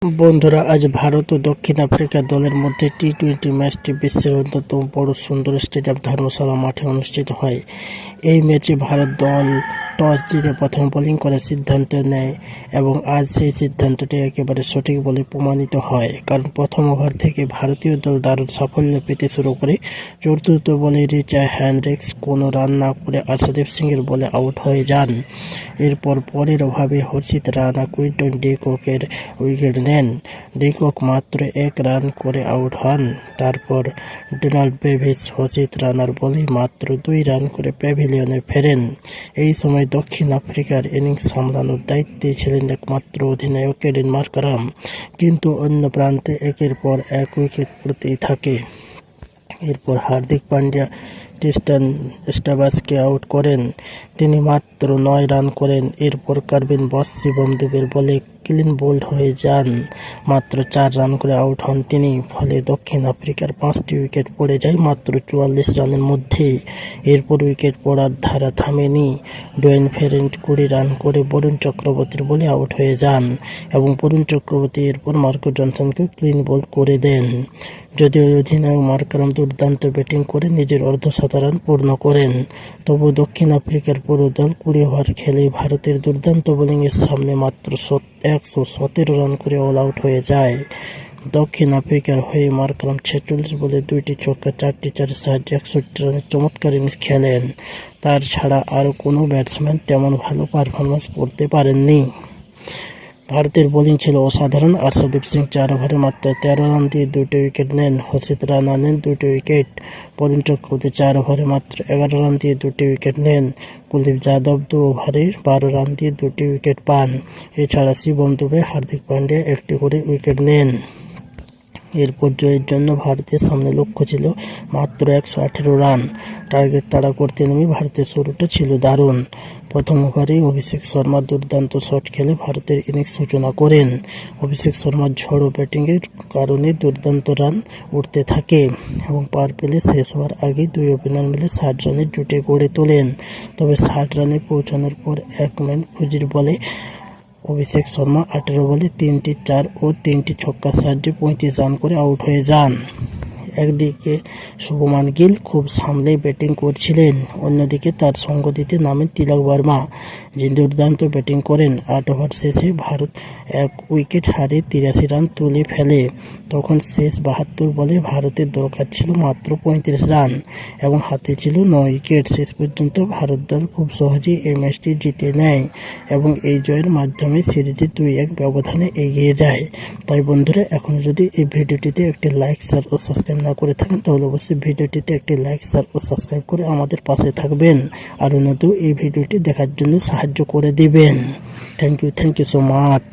বন্ধুরা, আজ ভারত ও দক্ষিণ আফ্রিকা দলের মধ্যে টি-20 ম্যাচটি বিশ্বের অন্যতম বড় সুন্দর স্টেডিয়াম ধর্মশালা মাঠে অনুষ্ঠিত হয়। এই ম্যাচে ভারত দল টস জিতে প্রথম বোলিং করার সিদ্ধান্ত নেয় এবং আজ সেই সিদ্ধান্তটি একেবারে সঠিক বলে প্রমাণিত হয়, কারণ প্রথম ওভার থেকে ভারতীয় দল দারুণ সাফল্য পেতে শুরু করে। চতুর্থ বলে রিচা হেনরিক্স কোনো রান না করে আর্শদীপ সিংয়ের বলে আউট হয়ে যান। এরপর পরের ওভারে হর্ষিত রানা কুইন্টন ডি ককের উইকেট নেন। ডি কক মাত্র 1 রান করে আউট হন। তারপর ডোনাল্ড ব্রেভিস হর্ষিত রানার বলেই মাত্র 2 রান করে প্যাভিলিয়নে ফেরেন। এই সময় দক্ষিণ আফ্রিকার ইনিংস সামলানোর দায়িত্বে ছিলেন একমাত্র অধিনায়ক কেলিন মার্কারাম, কিন্তু অন্য প্রান্তে একের পর এক উইকেট পড়তেই থাকে। এরপর হার্দিক পান্ডিয়া ট্রিস্টান স্টাবাসকে আউট করেন, তিনি মাত্র 9 রান করেন। এরপর কার্বিন বস শিবম দুবের বলে ক্লিন বোল্ড হয়ে যান, মাত্র 4 রান করে আউট হন তিনি। ফলে দক্ষিণ আফ্রিকার 5টি উইকেট পড়ে যায় মাত্র 44 রানের মধ্যে। এরপর উইকেট পড়ার ধারা থামেনি। ডোয়েন ফেরেন্ট 20 রান করে বরুণ চক্রবর্তীর বলে আউট হয়ে যান এবং বরুণ চক্রবর্তী এরপর মার্কো জনসনকে ক্লিন বোল্ড করে দেন। যদিও অধিনায়ক মার্কারাম দুর্দান্ত ব্যাটিং করে নিজের অর্ধশত রান পূর্ণ করেন, তবু দক্ষিণ আফ্রিকার পুরো দল 20 ওভার খেলে ভারতের দুর্দান্ত বোলিংয়ের সামনে মাত্র 117 রান করে অল আউট হয়ে যায়। দক্ষিণ আফ্রিকার হয়ে মার্কারাম 46 বলে 2টি ছক্কা 4টি চারের সাহায্যে 61 রানের চমৎকার ইনিংস খেলেন। তার ছাড়া আর কোনো ব্যাটসম্যান তেমন ভালো পারফরমেন্স করতে পারেননি। ভারতের বোলিং ছিল অসাধারণ। আর্শদীপ সিং 4 ওভারে মাত্র 13 রান দিয়ে 2টি উইকেট নেন। হর্ষিত রানা নেন 2টি উইকেট। বরুণ চক্রবর্তী 4 ওভারে মাত্র 11 রান দিয়ে 2টি উইকেট নেন। কুলদীপ যাদব 2 ওভারে 12 রান দিয়ে 2টি উইকেট পান। এছাড়া শিবম দুবে, হার্দিক পান্ডিয়া 1টি করে উইকেট নেন। এরপর জয়ের জন্য ভারতের সামনে লক্ষ্য ছিল মাত্র 118 রান। টার্গেট তাড়া করতে নেমে ভারতের শুরুটা ছিল দারুণ। প্রথম ওভারেই অভিষেক শর্মা দুর্দান্ত শট খেলে ভারতের ইনিংস সূচনা করেন। অভিষেক শর্মার ঝড়ো ব্যাটিংয়ের কারণে দুর্দান্ত রান উঠতে থাকে এবং পাওয়ার প্লে শেষ হওয়ার আগে 2 ওপেনার মিলে 60 রানের জুটি গড়ে তোলেন। তবে 60 রানে পৌঁছানোর পর একম্যান ফুজির বলে অভিষেক শর্মা 18 বলে 3টি 4 ও 3টি ছক্কার সাহায্যে 35 রান করে আউট হয়ে যান। একদিকে শুভমান গিল খুব সামলে ব্যাটিং করছিলেন, অন্যদিকে তার সঙ্গ দিতে নামেন তিলক বর্মা, যিনি দুর্দান্ত ব্যাটিং করেন। 8 ওভার শেষে ভারত 1 উইকেট হারে 83 রান তুলে ফেলে। তখন শেষ 72 বলে ভারতের দরকার ছিল মাত্র 35 রান এবং হাতে ছিল 9 উইকেট। শেষ পর্যন্ত ভারত দল খুব সহজেই এই ম্যাচটি জিতে নেয় এবং এই জয়ের মাধ্যমে সিরিজে 2-1 ব্যবধানে এগিয়ে যায়। তাই বন্ধুরা, এখন যদি এই ভিডিওটিতে একটি লাইক, শেয়ার ও সাবস্ক্রাইব না করে থাকেন, তাহলে অবশ্যই ভিডিওটিতে একটি লাইক, শেয়ার ও সাবস্ক্রাইব করে আমাদের পাশে থাকবেন আর নতুন এই ভিডিওটি দেখার জন্য সাহায্য করে দিবেন। Thank you so much.